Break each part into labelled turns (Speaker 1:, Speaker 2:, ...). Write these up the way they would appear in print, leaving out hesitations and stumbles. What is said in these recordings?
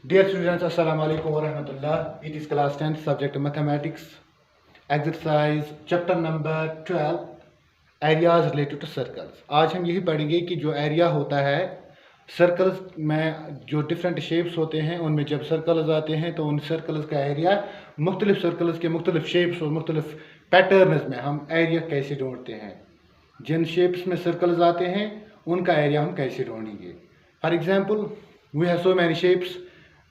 Speaker 1: Dear students, Assalamu alaikum wa rahmatullah. It is class 10th subject mathematics, exercise chapter number 12, areas related to circles. आज हम यही पढ़ेंगे कि जो area होता है सर्कल्स में जो डिफरेंट शेप्स होते हैं उनमें जब सर्कल्स आते हैं तो उन सर्कल्स का एरिया मुख्तलिफ सर्कल्स के मुख्तलिफ शेप्स और मुख्तलिफ पैटर्न्स में हम एरिया कैसे ढूंढते हैं। जिन शेप्स में सर्कल्स आते हैं उनका एरिया हम कैसे ढूंढेंगे। For example we have so many shapes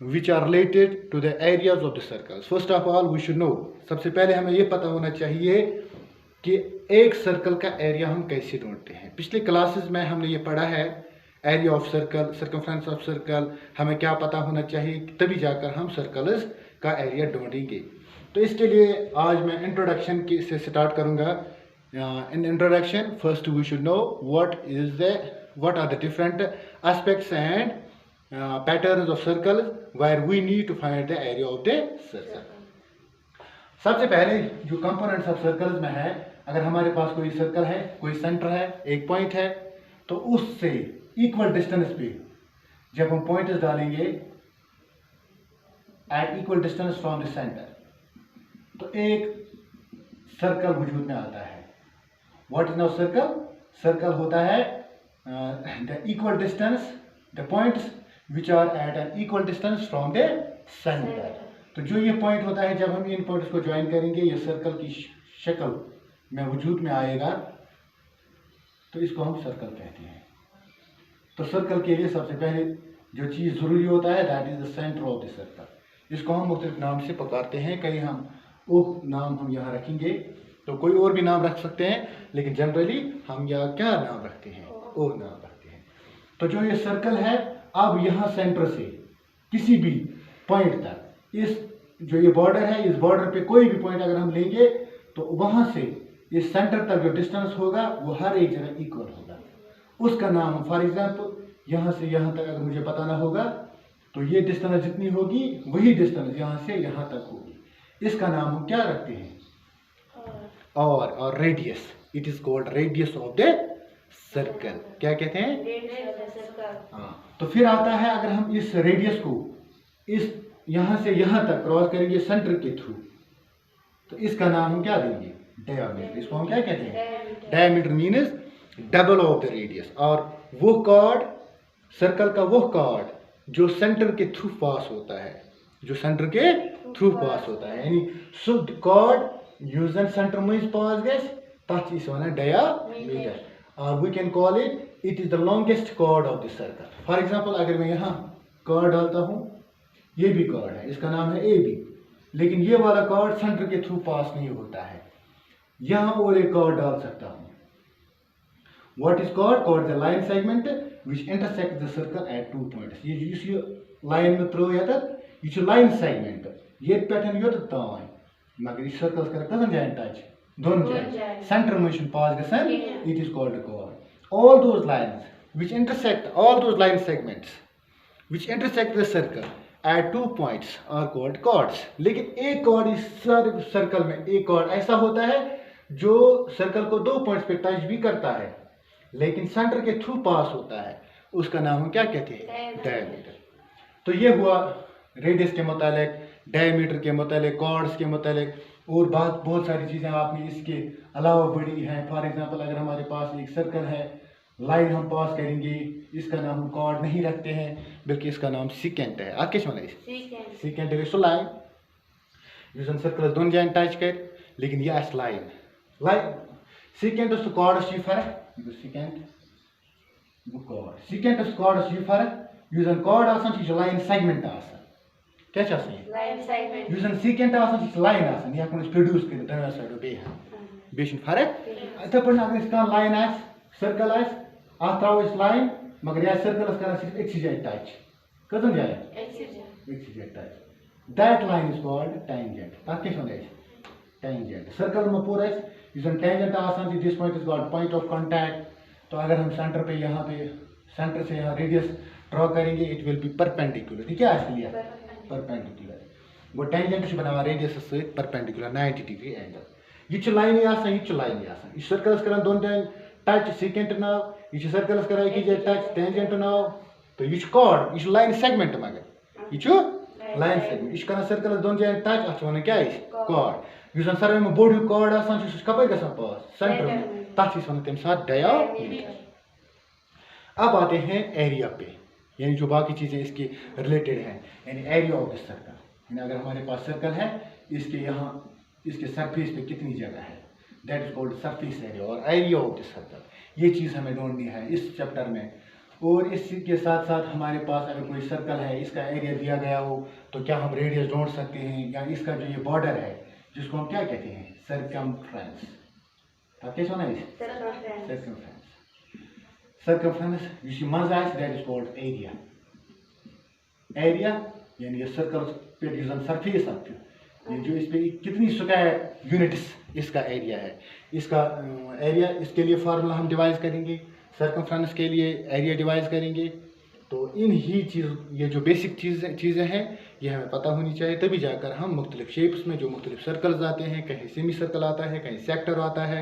Speaker 1: which are related to the areas of the circles. First of all we should know, सबसे पहले हमें ये पता होना चाहिए कि एक सर्कल का एरिया हम कैसे ढूंढते हैं। पिछले क्लासेस में हमने ये पढ़ा है area of circle, circumference of circle, हमें क्या पता होना चाहिए तभी जाकर हम सर्कल्स का एरिया ढूंढेंगे। तो इसके लिए आज मैं इंट्रोडक्शन से स्टार्ट करूँगा। In introduction first we should know what are the different aspects and patterns of circles where we need to find the area of the circle. सबसे पहले जो कंपोनेंट्स ऑफ सर्कल्स में है, अगर हमारे पास कोई सर्कल है, कोई सेंटर है, एक पॉइंट है, तो उससे इक्वल डिस्टेंस पे जब हम पॉइंट्स डालेंगे at equal distance from the centre, तो एक सर्कल वजूद में आता है। What is now circle? Circle होता है the equal distance, the points which are at an equal distance from the center. तो जो ये पॉइंट होता है, जब हम इन पॉइंट्स को ज्वाइन करेंगे ये सर्कल की शक्ल में वजूद में आएगा, तो इसको हम सर्कल कहते हैं। तो सर्कल के लिए सबसे पहले जो चीज़ ज़रूरी होता है that is the centre of the circle. इसको हम मुख्तलिफ नाम से पुकारते हैं, कहीं हम उप नाम हम यहाँ रखेंगे, तो कोई और भी नाम रख सकते हैं, लेकिन जनरली हम यहाँ क्या नाम रखते हैं? ओ नाम रखते हैं। तो जो ये सर्कल है, अब यहाँ सेंटर से किसी भी पॉइंट तक, इस जो ये बॉर्डर है, इस बॉर्डर पे कोई भी पॉइंट अगर हम लेंगे तो वहाँ से इस सेंटर तक जो डिस्टेंस होगा वो हर एक जगह इक्वल होगा। उसका नाम, फॉर एग्जांपल यहाँ से यहाँ तक अगर मुझे बताना होगा तो ये डिस्टेंस जितनी होगी वही डिस्टेंस यहाँ से यहाँ तक होगी। इसका नाम हम क्या रखते हैं? और radius. It is called radius of the circle. क्या कहते हैं? हाँ। तो फिर आता है, अगर हम इस रेडियस को इस यहाँ से यहाँ तक क्रॉस करेंगे सेंटर के थ्रू, तो इसका नाम हम क्या देंगे? डायमीटर। इसको हम क्या कहते हैं? Diameter means double of the radius. और वो कॉर्ड, सर्कल का वो कॉर्ड जो सेंटर के थ्रू पास होता है, जो सेंटर के थ्रू पास होता है, यानी so chord uses and centre में पास गए तथ इस वनान डायमीटर। और we can call it is the longest chord of the circle. For example अगर मैं यहाँ कॉर्ड डालता हूँ, ये भी कॉर्ड है, इसका नाम है ए बी, लेकिन ये वाला कॉर्ड सेंटर के थ्रू पास नहीं होता है, यहाँ और एक कॉर्ड डाल सकता हूँ। What is chord? Chord the line segment which intersect the circle at two points. ये लाइन में त्रो ये लाइन सेगमेंट ये पे योत तान, मगर ये सर्कल कर कजन जाए टच, दोन जाए सेंटर में पास गसन, it is called chord. All those lines which intersect, all those line segments which intersect the circle at 2 points are called chords. लेकिन एक chord इस सर्कल में, एक chord ऐसा होता है जो सर्कल को 2 पॉइंट्स पे टच भी करता है लेकिन सेंटर के थ्रू पास होता है, उसका नाम हम क्या कहते हैं? डायमीटर। तो ये हुआ रेडियस के मुतालिक, डायमीटर के मुतालिक, कॉर्ड्स के मुतालिक, और बहुत सारी चीज़ें आपने इसके अलावा पढ़ी हैं। फॉर एग्जांपल अगर हमारे पास एक सर्कल है, लाइन हम पास करेंगे, इसका नाम हम कॉर्ड नहीं रखते हैं बल्कि इसका नाम सीकेंट है। आप क्या सीकेंट है सो लाइन यूज सर्कल दोन जाए टच कर, लेकिन यह लाइन सीकेंट तो कॉर्ड फर्क सीकेंट कॉर्ड सीकेंट कॉर्ड फर्क यूज कॉर्ड आसान लाइन सेगमेंट आसान क्या लाइन सेगमेंट यूज सीकेंट आसान लाइन आसान यह प्रोड्यूस कर दोनों साइडों बे फर्क। इथे पे अगर इस लाइन आस सर्कल आस अत त्रो लाइन, मगर यह सर्कल कर सिर्फ एक जाए टच, कतन जाए एक जाए touch, that line is called tangent. तक क्या टेंजेंट सर्कल में पूरा यूज टेंजेंट आसान this point is called point of contact. तो अगर हम सेंटर पे यहाँ पे सेंटर से यहाँ रेडियस ड्रॉ करेंगे, इट विल बी परपेंडिकुलर। ठीक है, इसलिए परपेंडिकुलर वो टेंजेंट बना रेडियस से परपेंडिकुलर 90 डिग्री एंगल। ये लाइन आसान, ये लाइन आसान, यह सर्कल्स कर दोन टच सीकेंट नाव, यह सर्कल्स कर टच टेंजेंट नाव, तो यह कॉर्ड, यह लाइन सेगमेंट मगर यह लाइन सेगमेंट यह कर सर्कल दोन जायन टच अत वन क्या कॉर्ड इस सारे में बोड़ कॉर्ड कप ग पास सेंटर में तथ वन तम साथ डायोमीटर। अब आते हैं एरिया पे, यानी जो बाकी चीज़ें इसके रिलेटेड हैं, यानी एरिया ऑफ दिस सर्कल। यानी अगर हमारे पास सर्कल है, इसके यहाँ इसके सरफेस पे कितनी जगह है, that is called surface area और एरिया ऑफ दिस सर्कल। ये चीज़ हमें ढूंढनी है इस चैप्टर में। और इसके साथ साथ हमारे पास अगर कोई सर्कल है, इसका एरिया दिया गया हो, तो क्या हम रेडियस ढूंढ सकते हैं, या इसका जो ये बॉर्डर है जिसको हम क्या कहते हैं, सर्कमफ्रेंस। आप क्या सुना है, सर्कमफ्रेंस। सर्कमफ्रेंस यह मज आए that is called area. Area यानी सर्कल पे सरफेस आप जो इस पे कितनी स्क्वायर यूनिट्स इसका एरिया है, इसका एरिया, इसके लिए फार्मूला हम डिवाइज करेंगे, सर्कमफ्रेंस के लिए एरिया डिवाइज करेंगे। तो इन ही चीज़, ये जो बेसिक चीज़ें हैं ये हमें पता होनी चाहिए, तभी जाकर हम मुख्तलिफ शेप्स में जो मुख्तलिफ सर्कल्स आते हैं, कहीं सेमी सर्कल आता है, कहीं सेक्टर आता है,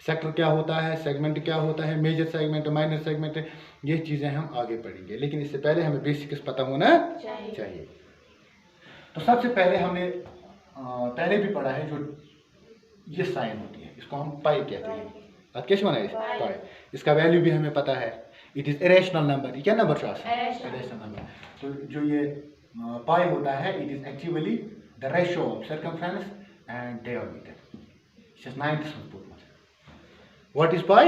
Speaker 1: सेक्टर क्या होता है, सेगमेंट क्या होता है, मेजर सेगमेंट, माइनर सेगमेंट, ये चीज़ें हम आगे पढ़ेंगे। लेकिन इससे पहले हमें बेसिक्स पता होना चाहिए। तो सबसे पहले हमने पहले भी पढ़ा है, जो ये साइन होती है इसको हम पाई कहते हैं। आप क्या माना है पाई, इसका वैल्यू भी हमें पता है, इट इज़ इरेशनल नंबर। ये क्या नंबर इरेशनल नंबर। तो जो ये पाई होता है, it is actually the ratio of circumference and diameter. It is 90 What is pi?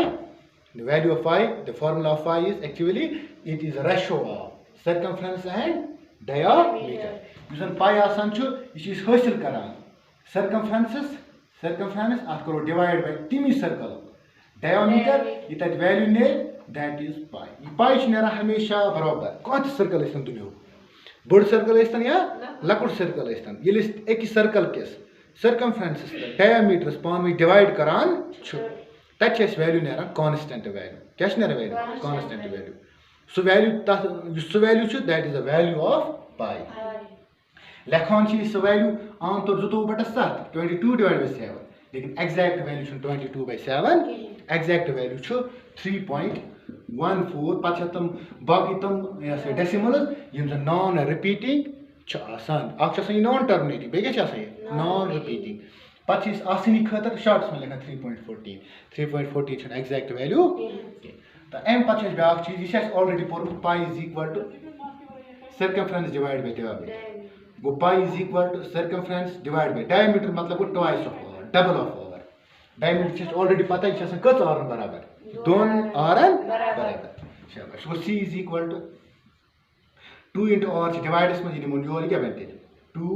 Speaker 1: The value of pi, the formula of pi is actually it is a ratio of circumference and diameter. Using pi आसान छु, ये हासिल करान circumference आत करो divide by तिमी circle, diameter ये तक value ने that is pi. ये pi छु नेरा हमेशा बराबर कौन circle इस्तन दुनिया बड़ circle इस्तन या लकुड़ circle इस्तन ये लिस्ट एक ही circle केस circumference diameter पान में divide करान छु तक वैल्यू ना कांस्टेंट वैल्यू क्या value constant value so value that is the value of pi लेखान सो वैल्यू आम तौर 2/7 22 डिवाइड बाय 7 लेकिन एग्जैक्ट वैल्यू 22/7 एग्जैक्ट वैल्यू 3.14 पा तम बाकी तम डेसिमल्स यम नॉन रिपीटिंग आसान नॉन टर्मिनेटिंग बे नॉन रिपीटिंग पी आसनी खतर शॉर्ट्स में लिखा 3.14 एग्जैक्ट वैल्यू। तो अम पे ब्या चीज यह ऑलरेडी पोर्मुत pi is equal to circumference divide by diameter गो pi is equal to circumference divide by diameter मतलब गो twice of over double of over diameter already पता है कत आरन बराबर 2 आरन बराबर शाबाश गो C is equal to 2 into r divides में निमो योर क्या बनते 2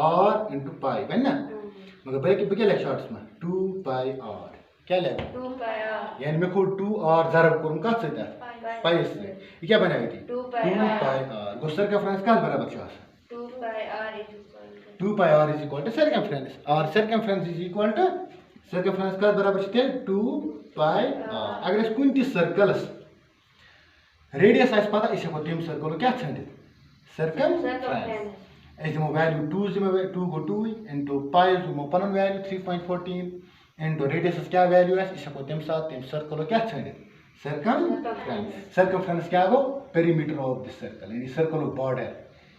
Speaker 1: r into pi बन ना मगर बे क्या लिख शॉर्ट्स में 2 pi r क्या लिख 2 pi r यानी मैं को 2 r जरब करूं कत से पाई से ये क्या बनाई थी 2 pi r गो सर्कमफ्रेंस का बराबर छ 2 pi r is equal to circumference और circumference is equal to circumference का बराबर छ 2 pi r। अगर इस कुन सर्कल्स रेडियस आस पता इसे को तम सर्कल क्या छंडित सर्कमफ्रेंस इस दिमो वैल्यू 2 दिमो 2 गो 2 इनटू पाई दिमो पन वैल्यू 3.14 इनटू रेडियस क्या वैल्यू है इसे को तम साथ तम सर्कल क्या छंडित सर्कमफ्रेंस। सर्कमफ्रेंस क्या गो पेरीमीटर ऑफ दिस सर्कल यानी सर्कल बॉर्डर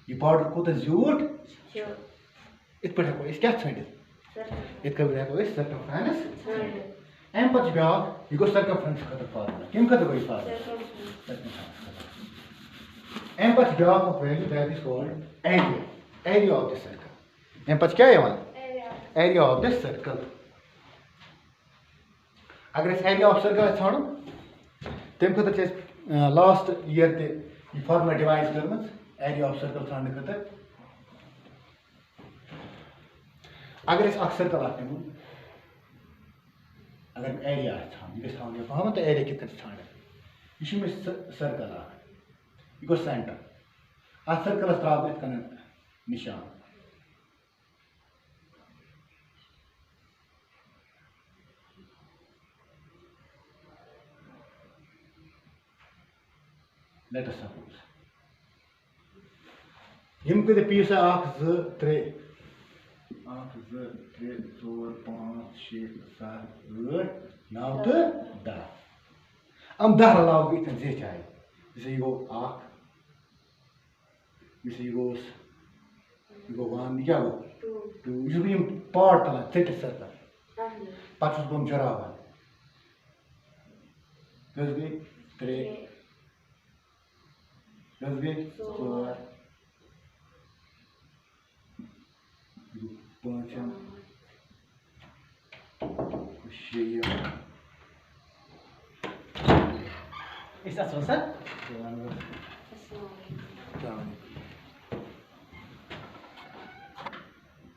Speaker 1: ये बॉर्डर को ज्यूट इत पे इस क्या छंडित इत पे इस सर्कमफ्रेंस एम पच ब्या ये गो सर्कमफ्रेंस खतर फार्मूला किम खतर गई फार्मूला एम पच ब्या of value that is called area of this circle. एम पच क्या है एरिया ऑफ दिस सर्कल। अगर एरिया ऑफ सर्कल छाड़ो तम खतर लास्ट ईयर ते फार्मूला डिवाइस कर एरिया ऑफ सर्कल छाड़ने खतर अगर सर्कल निमो अगर एरिया छान तो एरिया कित छान यह सर्कल यह गो सेंटर अत सर्कलस त्रा इत निशान लेट अस सपोज यम कद पीस 1 2 3 1 2 3 4 5 6 7 8 9 तो 10 हम 10 रलाव इतन जे चाहे जैसे ये गो 1 This goes, you go 1, क्या गो 2, यह भी पार्ट तला सेट सर्कल पाँच बम जरावा कस गई 3 कस गई 4 5 6
Speaker 2: Isa susah?